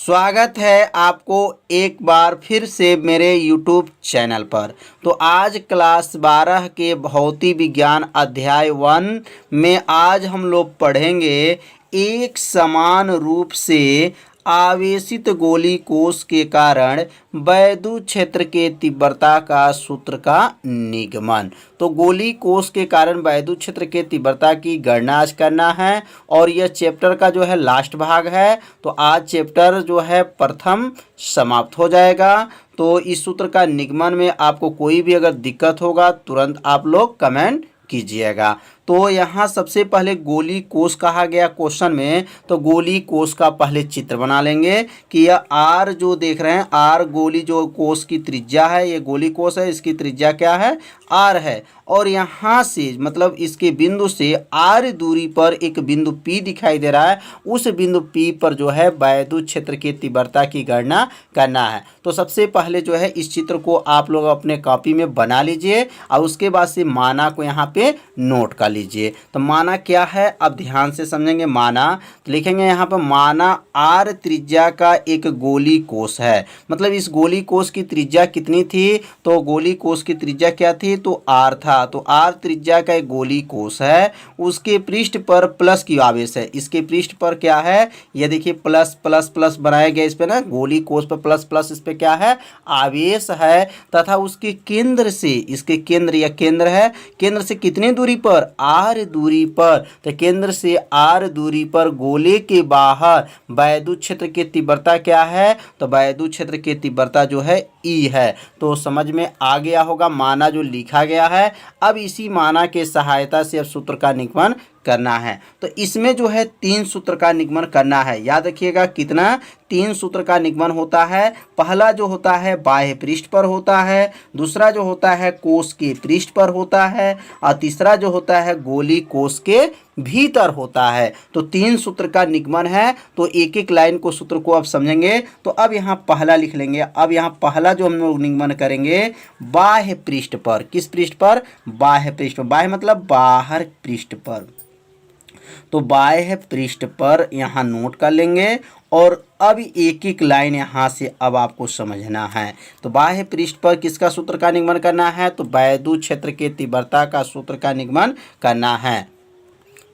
स्वागत है आपको एक बार फिर से मेरे YouTube चैनल पर। तो आज क्लास 12 के भौतिक विज्ञान अध्याय 1 में आज हम लोग पढ़ेंगे एक समान रूप से आवेशित गोली कोश के कारण वैद्युत क्षेत्र के तीव्रता का सूत्र का निगमन। तो गोली कोश के कारण वैद्युत क्षेत्र के तीव्रता की गणना आज करना है और यह चैप्टर का जो है लास्ट भाग है। तो आज चैप्टर जो है प्रथम समाप्त हो जाएगा। तो इस सूत्र का निगमन में आपको कोई भी अगर दिक्कत होगा तुरंत आप लोग कमेंट कीजिएगा। तो यहाँ सबसे पहले गोली कोश कहा गया क्वेश्चन में, तो गोली कोश का पहले चित्र बना लेंगे कि यह आर जो देख रहे हैं, आर गोली जो कोश की त्रिज्या है, ये गोली कोश है, इसकी त्रिज्या क्या है, आर है। और यहाँ से मतलब इसके बिंदु से आर दूरी पर एक बिंदु P दिखाई दे रहा है, उस बिंदु P पर जो है वैद्युत क्षेत्र की तीव्रता की गणना करना है। तो सबसे पहले जो है इस चित्र को आप लोग अपने कॉपी में बना लीजिए और उसके बाद से माना को यहाँ पे नोट कर लीजिए। तो माना क्या है, अब ध्यान से समझेंगे। माना तो लिखेंगे यहाँ पर माना आर त्रिज्या का एक गोली कोश है। मतलब इस गोली कोश की त्रिज्या कितनी थी, तो गोली कोश की त्रिज्या क्या थी, तो आर था। तो आर त्रिज्या का एक गोली कोश है, उसके पृष्ठ पर प्लस की आवेश है। इसके पृष्ठ पर क्या है, ये देखिए प्लस प्लस प्लस बनाया गया इस पे ना, गोली कोश पर प्लस प्लस, इस पे क्या है, आवेश है। तथा उसके केंद्र से, इसके केंद्र या केंद्र है, केंद्र से कितनी दूरी पर, आर दूरी पर। तो केंद्र से आर दूरी पर गोले के बाहर वैद्युत क्षेत्र की तीव्रता क्या है, तो वैद्युत क्षेत्र की तीव्रता जो है ई है। तो समझ में आ गया होगा माना जो लिखा गया है। अब इसी माना के सहायता से अब सूत्र का निगमन करना है। तो इसमें जो है 3 सूत्र का निगमन करना है। याद रखिएगा कितना, 3 सूत्र का निगमन होता है। पहला जो होता है बाह्य पृष्ठ पर होता है, दूसरा जो होता है कोश के पृष्ठ पर होता है और तीसरा जो होता है गोली कोश के भीतर होता है। तो 3 सूत्र का निगमन है। तो एक एक लाइन को सूत्र को अब समझेंगे। तो अब यहाँ पहला लिख लेंगे। अब यहाँ पहला जो हम लोग निगमन करेंगे बाह्य पृष्ठ पर। किस पृष्ठ पर, बाह्य पृष्ठ पर। बाह्य मतलब बाहर पृष्ठ पर। तो बाह्य पृष्ठ पर यहाँ नोट कर लेंगे और अब एक एक लाइन यहाँ से अब आपको समझना है। तो बाह्य पृष्ठ पर किसका सूत्र का निगमन करना है, तो वैद्युत क्षेत्र के तीव्रता का सूत्र का निगमन करना है।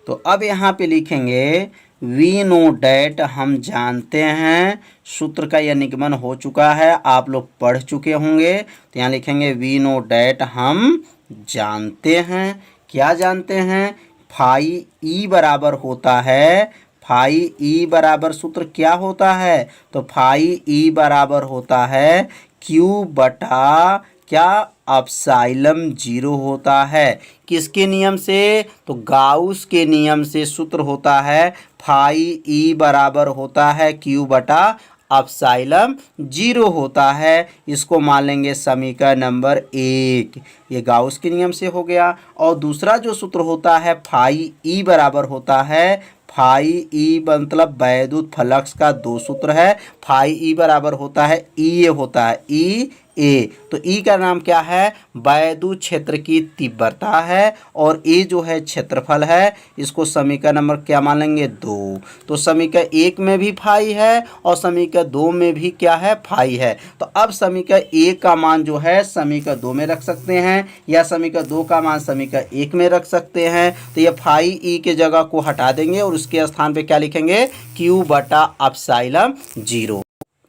तो अब यहाँ पे लिखेंगे वी नो डैट, हम जानते हैं, सूत्र का यह निगमन हो चुका है, आप लोग पढ़ चुके होंगे। तो यहाँ लिखेंगे वी नो डैट, हम जानते हैं। क्या जानते हैं, फाई ई बराबर होता है, फाई ई बराबर सूत्र क्या होता है, तो फाई ई बराबर होता है क्यू बटा क्या, एप्सिलॉन 0 होता है। किसके नियम से, तो गाउस के नियम से सूत्र होता है फाई ई बराबर होता है क्यू बटा एप्सिलॉन 0 होता है। इसको मान लेंगे समीकरण नंबर 1, ये गाउस के नियम से हो गया। और दूसरा जो सूत्र होता है फाई ई बराबर होता है, फाई ई मतलब वैद्युत फ्लक्स का 2 सूत्र है। फाई ई बराबर होता है ई ए होता है, ई ए। तो ई का नाम क्या है, वैद्युत क्षेत्र की तीव्रता है और ए जो है क्षेत्रफल है। इसको समीकरण नंबर क्या मान लेंगे, 2। तो समीकरण 1 में भी फाई है और समीकरण 2 में भी क्या है, फाई है। तो अब समीकरण 1 का मान जो है समीकरण 2 में रख सकते हैं या समीकरण 2 का मान समीकरण 1 में रख सकते हैं। तो ये फाई ई के जगह को हटा देंगे और उसके स्थान पे क्या लिखेंगे, क्यू बटा एप्सिलॉन 0।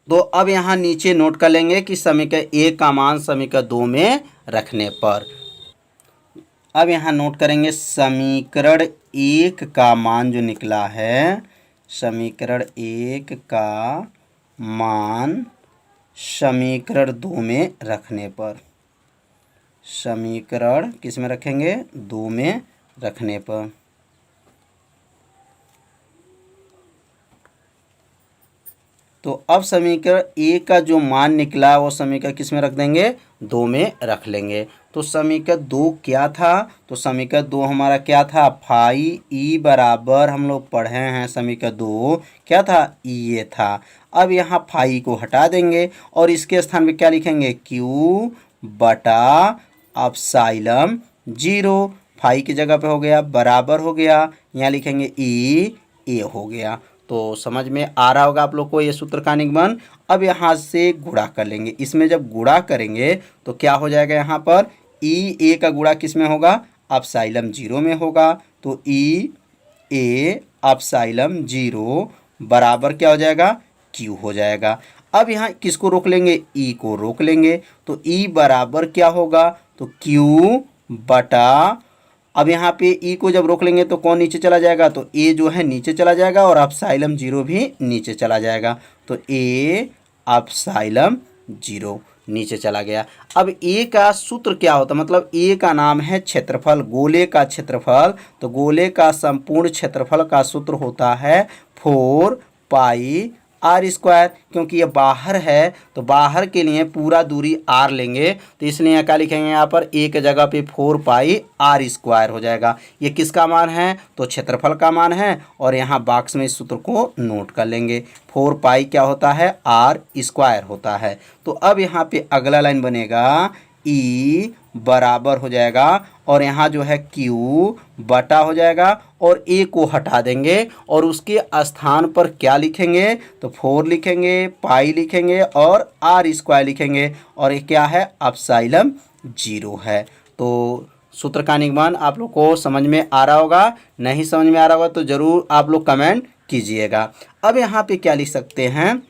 तो अब यहाँ नीचे नोट कर लेंगे कि समीकरण 1 का मान समीकरण 2 में रखने पर। अब यहाँ नोट करेंगे समीकरण 1 का मान जो निकला है, समीकरण 1 का मान समीकरण 2 में रखने पर, समीकरण किस में रखेंगे, 2 में रखने पर। तो अब समीकरण 1 का जो मान निकला वो समीकरण किस में रख देंगे, 2 में रख लेंगे। तो समीकरण 2 क्या था, तो समीकरण 2 हमारा क्या था, फाई ई बराबर, हम लोग पढ़े हैं समीकरण 2 क्या था, ई ए था। अब यहाँ फाई को हटा देंगे और इसके स्थान पे क्या लिखेंगे, क्यू बटा एप्सिलॉन 0। फाई की जगह पे हो गया बराबर हो गया, यहाँ लिखेंगे ई ए हो गया। तो समझ में आ रहा होगा आप लोग को ये सूत्र का निगमन। अब यहाँ से गुणा कर लेंगे, इसमें जब गुणा करेंगे तो क्या हो जाएगा, यहाँ पर ई ए का गुणा किस में होगा, एप्सिलॉन 0 में होगा। तो ई ए एप्सिलॉन 0 बराबर क्या हो जाएगा, क्यू हो जाएगा। अब यहाँ किसको रोक लेंगे, ई को रोक लेंगे। तो ई बराबर क्या होगा, तो क्यू बटा, अब यहाँ पे ई को जब रोक लेंगे तो कौन नीचे चला जाएगा, तो ए जो है नीचे चला जाएगा और एप्सिलॉन 0 भी नीचे चला जाएगा। तो ए एप्सिलॉन 0 नीचे चला गया। अब ए का सूत्र क्या होता है, मतलब ए का नाम है क्षेत्रफल, गोले का क्षेत्रफल। तो गोले का संपूर्ण क्षेत्रफल का सूत्र होता है 4 पाई आर स्क्वायर। क्योंकि ये बाहर है तो बाहर के लिए पूरा दूरी आर लेंगे, तो इसलिए यहाँ क्या लिखेंगे, यहाँ पर एक जगह पे 4 पाई आर स्क्वायर हो जाएगा। ये किसका मान है, तो क्षेत्रफल का मान है। और यहाँ बॉक्स में इस सूत्र को नोट कर लेंगे। 4 पाई क्या होता है, आर स्क्वायर होता है। तो अब यहाँ पे अगला लाइन बनेगा ई बराबर हो जाएगा, और यहाँ जो है क्यू बटा हो जाएगा, और ए को हटा देंगे और उसके स्थान पर क्या लिखेंगे, तो 4 लिखेंगे, पाई लिखेंगे और आर स्क्वायर लिखेंगे, और ये क्या है, एप्सिलॉन 0 है। तो सूत्र का निगमन आप लोग को समझ में आ रहा होगा। नहीं समझ में आ रहा होगा तो ज़रूर आप लोग कमेंट कीजिएगा। अब यहाँ पे क्या लिख सकते हैं,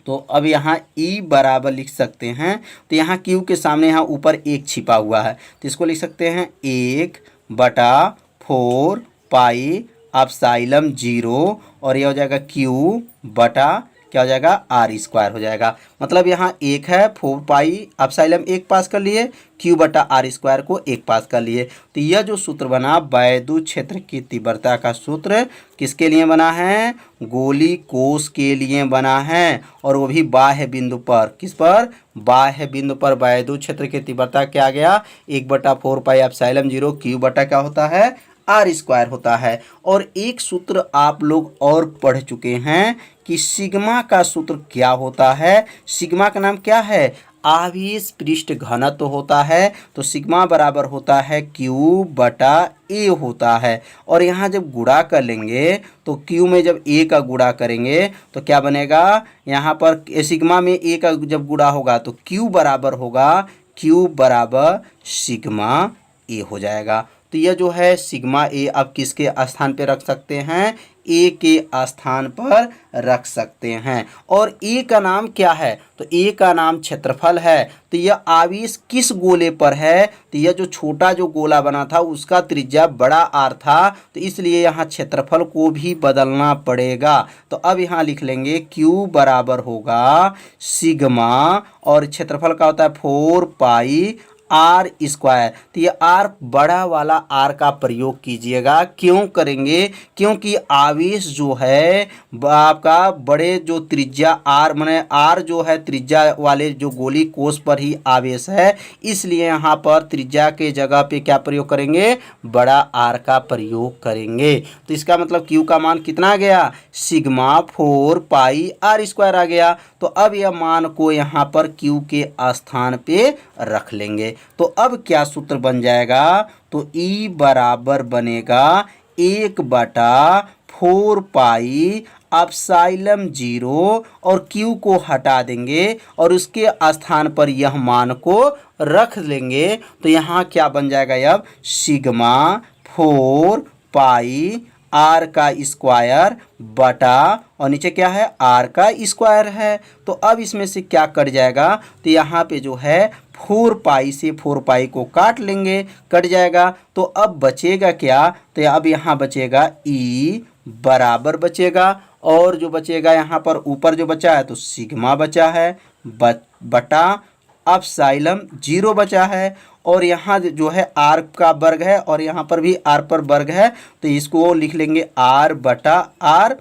तो अब यहाँ ई बराबर लिख सकते हैं। तो यहाँ क्यू के सामने यहाँ ऊपर एक छिपा हुआ है, तो इसको लिख सकते हैं 1 बटा 4 पाई एप्सिलॉन 0, और यह हो जाएगा क्यू बटा क्या हो जाएगा, आर स्क्वायर हो जाएगा। मतलब यहाँ एक है, 4 पाई एप्सिलॉन 1 पास कर लिए, क्यू बटा आर स्क्वायर को 1 पास कर लिए। तो यह जो सूत्र बना वैद्युत क्षेत्र की तीव्रता का सूत्र किसके लिए बना है, गोली कोश के लिए बना है, और वो भी बाह्य बिंदु पर। किस पर, बाह्य बिंदु पर वैद्युत क्षेत्र की तीव्रता क्या आ गया, 1/4 पाई एप्सिलॉन 0 क्यू बटा क्या होता है, आर स्क्वायर होता है। और एक सूत्र आप लोग और पढ़ चुके हैं कि सिग्मा का सूत्र क्या होता है। सिग्मा का नाम क्या है, आवेश पृष्ठ घनत्व होता है। तो सिग्मा बराबर होता है क्यू बटा ए होता है। और यहाँ जब गुणा कर लेंगे तो क्यू में जब ए का गुणा करेंगे तो क्या बनेगा, यहाँ पर सिग्मा में ए का जब गुणा होगा तो क्यू बराबर होगा, क्यू बराबर सिग्मा ए हो जाएगा। तो यह जो है सिग्मा ए अब किसके स्थान पे रख सकते हैं, ए के स्थान पर रख सकते हैं। और ए का नाम क्या है, तो ए का नाम क्षेत्रफल है। तो यह आवेश किस गोले पर है, तो यह जो छोटा जो गोला बना था उसका त्रिज्या बड़ा आर था, तो इसलिए यहाँ क्षेत्रफल को भी बदलना पड़ेगा। तो अब यहाँ लिख लेंगे क्यू बराबर होगा सिग्मा, और क्षेत्रफल का होता है 4 पाई आर स्क्वायर। तो ये आर बड़ा वाला आर का प्रयोग कीजिएगा। क्यों करेंगे, क्योंकि आवेश जो है आपका बड़े जो त्रिज्या आर माने आर जो है त्रिज्या वाले जो गोली कोश पर ही आवेश है, इसलिए यहाँ पर त्रिज्या के जगह पे क्या प्रयोग करेंगे, बड़ा आर का प्रयोग करेंगे। तो इसका मतलब क्यू का मान कितना आ गया, सिग्मा 4 पाई आर स्क्वायर आ गया। तो अब यह मान को यहाँ पर क्यू के स्थान पे रख लेंगे। तो अब क्या सूत्र बन जाएगा, तो ई बराबर बनेगा 1/4 पाई एप्सिलॉन 0, और क्यू को हटा देंगे और उसके स्थान पर यह मान को रख लेंगे। तो यहाँ क्या बन जाएगा, अब सिग्मा 4 पाई आर का स्क्वायर बटा, और नीचे क्या है, आर का स्क्वायर है। तो अब इसमें से क्या कट जाएगा, तो यहाँ पे जो है 4 पाई से 4 पाई को काट लेंगे, कट जाएगा। तो अब बचेगा क्या, तो अब यहाँ बचेगा ई बराबर बचेगा, और जो बचेगा यहाँ पर ऊपर जो बचा है तो सिग्मा बचा है बटा एप्सिलॉन 0 बचा है, और यहाँ जो है आर का वर्ग है और यहाँ पर भी आर पर वर्ग है, तो इसको लिख लेंगे आर बटा आर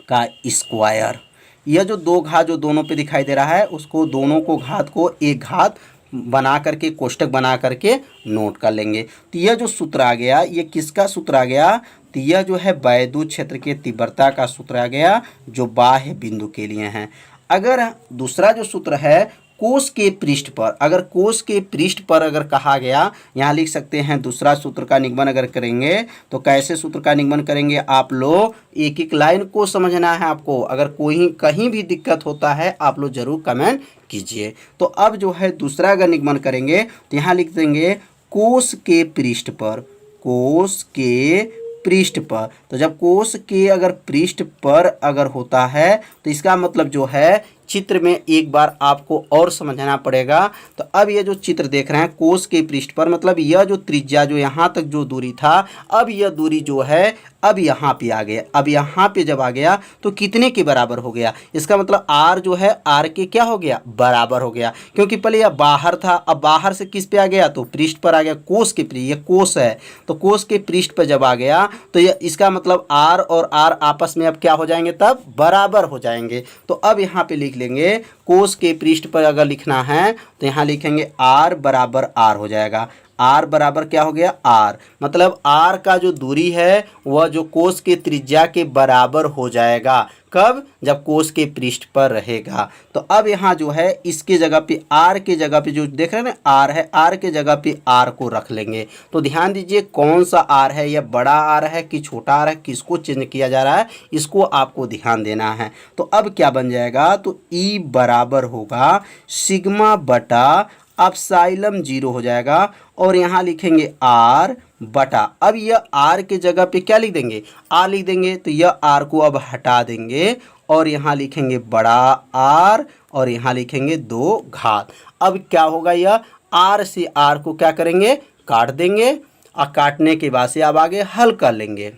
का स्क्वायर। यह जो दो घात जो दोनों पे दिखाई दे रहा है उसको दोनों को घात को एक घात बना करके कोष्टक बना करके नोट कर लेंगे। तो यह जो सूत्र आ गया ये किसका सूत्र आ गया, तो यह जो है वैद्युत क्षेत्र के तीव्रता का सूत्र आ गया जो बाह्य बिंदु के लिए है। अगर दूसरा जो सूत्र है कोश के पृष्ठ पर, अगर कोश के पृष्ठ पर अगर कहा गया, यहाँ लिख सकते हैं दूसरा सूत्र का निगमन अगर करेंगे तो कैसे सूत्र का निगमन करेंगे आप लोग, एक एक लाइन को समझना है आपको। अगर कोई कहीं भी दिक्कत होता है आप लोग जरूर कमेंट कीजिए। तो अब जो है दूसरा अगर निगमन करेंगे तो यहाँ लिख देंगे कोश के पृष्ठ पर, कोश के पृष्ठ पर। तो जब कोश के अगर पृष्ठ पर अगर होता है तो इसका मतलब जो है चित्र में एक बार आपको और समझना पड़ेगा। तो अब ये जो चित्र देख रहे हैं कोश के पृष्ठ पर, मतलब यह जो त्रिज्या जो यहाँ तक जो दूरी था, अब यह दूरी जो है अब यहाँ पे आ गया। अब यहाँ पे जब आ गया तो कितने के बराबर हो गया, इसका मतलब r जो है r के क्या हो गया, बराबर हो गया। क्योंकि पहले यह बाहर था, अब बाहर से किस पे आ गया, तो पृष्ठ पर आ गया, कोश के पृष्ठ, ये कोश है तो कोश के पृष्ठ पर जब आ गया तो यह इसका मतलब r और r आपस में अब क्या हो जाएंगे, तब बराबर हो जाएंगे। तो अब यहाँ पे लिख लेंगे कोश के पृष्ठ पर अगर लिखना है तो यहाँ लिखेंगे r बराबर r हो जाएगा। r बराबर क्या हो गया, r मतलब r का जो दूरी है वह जो कोश के त्रिज्या के बराबर हो जाएगा। कब, जब कोश के पृष्ठ पर रहेगा। तो अब यहाँ जो है इसके जगह पे r के जगह पे जो देख रहे हैं ना r है, r के जगह पे r को रख लेंगे। तो ध्यान दीजिए कौन सा r है, यह बड़ा r है कि छोटा r है, किसको चेंज किया जा रहा है, इसको आपको ध्यान देना है। तो अब क्या बन जाएगा, तो E बराबर होगा सिग्मा बटा एप्सिलॉन 0 हो जाएगा। और यहाँ लिखेंगे r बटा, अब यह r के जगह पे क्या लिख देंगे, r लिख देंगे। तो यह r को अब हटा देंगे और यहाँ लिखेंगे बड़ा R और यहाँ लिखेंगे 2 घात। अब क्या होगा, यह r से r को क्या करेंगे, काट देंगे और काटने के बाद से अब आगे हल कर लेंगे।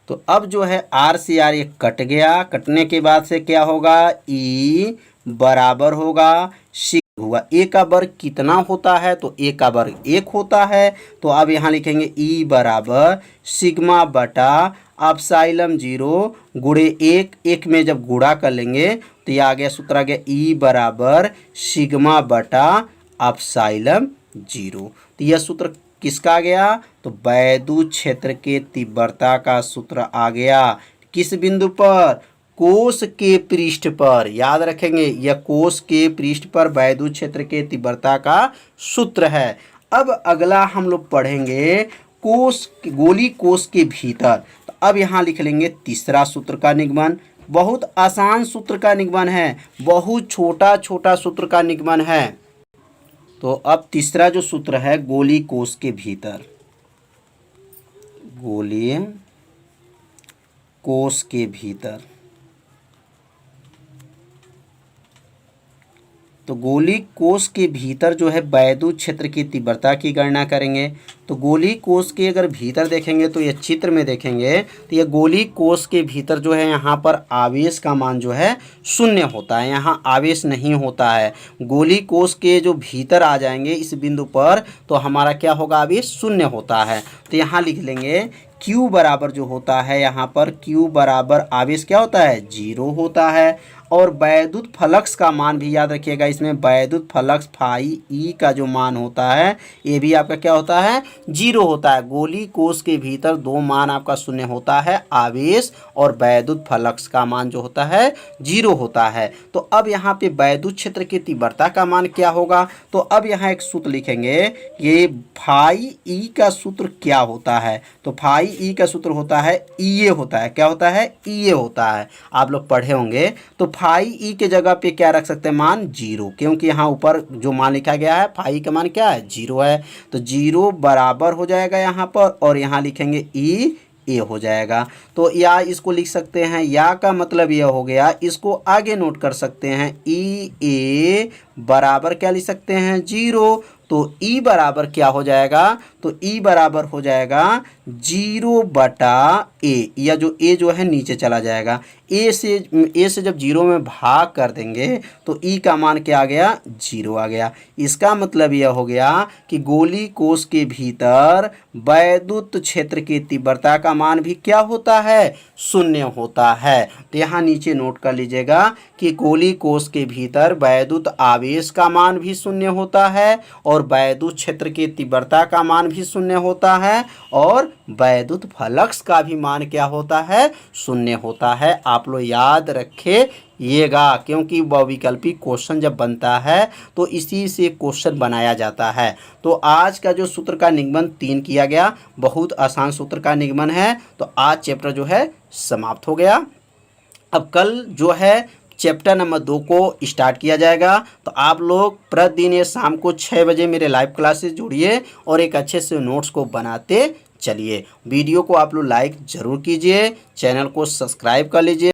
तो अब जो है r से r ये कट गया, कटने के बाद से क्या होगा, E बराबर होगा हुआ a का वर्ग कितना होता है, तो a का वर्ग 1 होता है। तो अब यहाँ लिखेंगे E बराबर सिग्मा बटा एप्सिलॉन 0 गुणे 1 में जब गुणा कर लेंगे तो ये आ गया सूत्र आ गया E बराबर सिग्मा बटा एप्सिलॉन 0। तो यह सूत्र किसका आ गया, तो वैद्युत क्षेत्र के तीव्रता का सूत्र आ गया। किस बिंदु पर, कोश के पृष्ठ पर। याद रखेंगे यह कोश के पृष्ठ पर वैद्युत क्षेत्र के तीव्रता का सूत्र है। अब अगला हम लोग पढ़ेंगे कोश, गोली कोश के भीतर। तो अब यहाँ लिख लेंगे तीसरा सूत्र का निगमन। बहुत आसान सूत्र का निगमन है, बहुत छोटा छोटा सूत्र का निगमन है। तो अब तीसरा जो सूत्र है गोली कोश के भीतर, गोली कोश के भीतर। तो गोली कोश के भीतर जो है वैद्युत क्षेत्र की तीव्रता की गणना करेंगे। तो गोली कोश के अगर भीतर देखेंगे तो ये चित्र में देखेंगे तो ये गोली कोश के भीतर जो है यहाँ पर आवेश का मान जो है 0 होता है, यहाँ आवेश नहीं होता है। गोली कोश के जो भीतर आ जाएंगे इस बिंदु पर तो हमारा क्या होगा, आवेश 0 होता है। तो यहाँ लिख लेंगे Q बराबर जो होता है यहाँ पर Q बराबर आवेश क्या होता है, 0 होता है। और वैद्युत फ्लक्स का मान भी याद रखिएगा, इसमें वैद्युत फ्लक्स फाई ई का जो मान होता है ये भी आपका क्या होता है, 0 होता है। गोली कोश के भीतर 2 मान आपका 0 होता है, आवेश और वैद्युत फ्लक्स का मान जो होता है 0 होता है। तो अब यहाँ पे वैद्युत क्षेत्र की तीव्रता का मान क्या होगा, तो अब यहाँ एक सूत्र लिखेंगे, ये फाई ई का सूत्र क्या होता है, तो फाई ई का सूत्र होता है ई होता है, क्या होता है, ई होता है। आप लोग पढ़े होंगे। तो फाई ई के जगह पे क्या रख सकते हैं, मान 0, क्योंकि यहाँ ऊपर जो मान लिखा गया है फाई का मान क्या है, 0 है। तो 0 बराबर हो जाएगा यहाँ पर और यहाँ लिखेंगे ई ए हो जाएगा। तो या इसको लिख सकते हैं, या का मतलब यह हो गया, इसको आगे नोट कर सकते हैं, ई ए बराबर क्या लिख सकते हैं, 0। तो E बराबर क्या हो जाएगा, तो E बराबर हो जाएगा 0 बटा A, या जो A जो है नीचे चला जाएगा। A से जब 0 में भाग कर देंगे तो E का मान क्या आ गया, 0 आ गया। इसका मतलब यह हो गया कि गोली कोश के भीतर वैद्युत क्षेत्र की तीव्रता का मान भी क्या होता है, 0 होता है। तो यहाँ नीचे नोट कर लीजिएगा कि गोली कोश के भीतर वैद्युत आवेश का मान भी 0 होता है और और वैद्युत क्षेत्र की तीव्रता का मान भी शून्य होता है और वैद्युत फ्लक्स का भी मान क्या होता है, शून्य होता है। आप लोग याद रखिएगा, क्योंकि बहुविकल्पी क्वेश्चन जब बनता है तो इसी से क्वेश्चन बनाया जाता है। तो आज का जो सूत्र का निगमन 3 किया गया, बहुत आसान सूत्र का निगमन है। तो आज चैप्टर जो है समाप्त हो गया। अब कल जो है चैप्टर नंबर 2 को स्टार्ट किया जाएगा। तो आप लोग प्रतिदिन ये शाम को 6 बजे मेरे लाइव क्लासेस जुड़िए और एक अच्छे से नोट्स को बनाते चलिए। वीडियो को आप लोग लाइक ज़रूर कीजिए, चैनल को सब्सक्राइब कर लीजिए।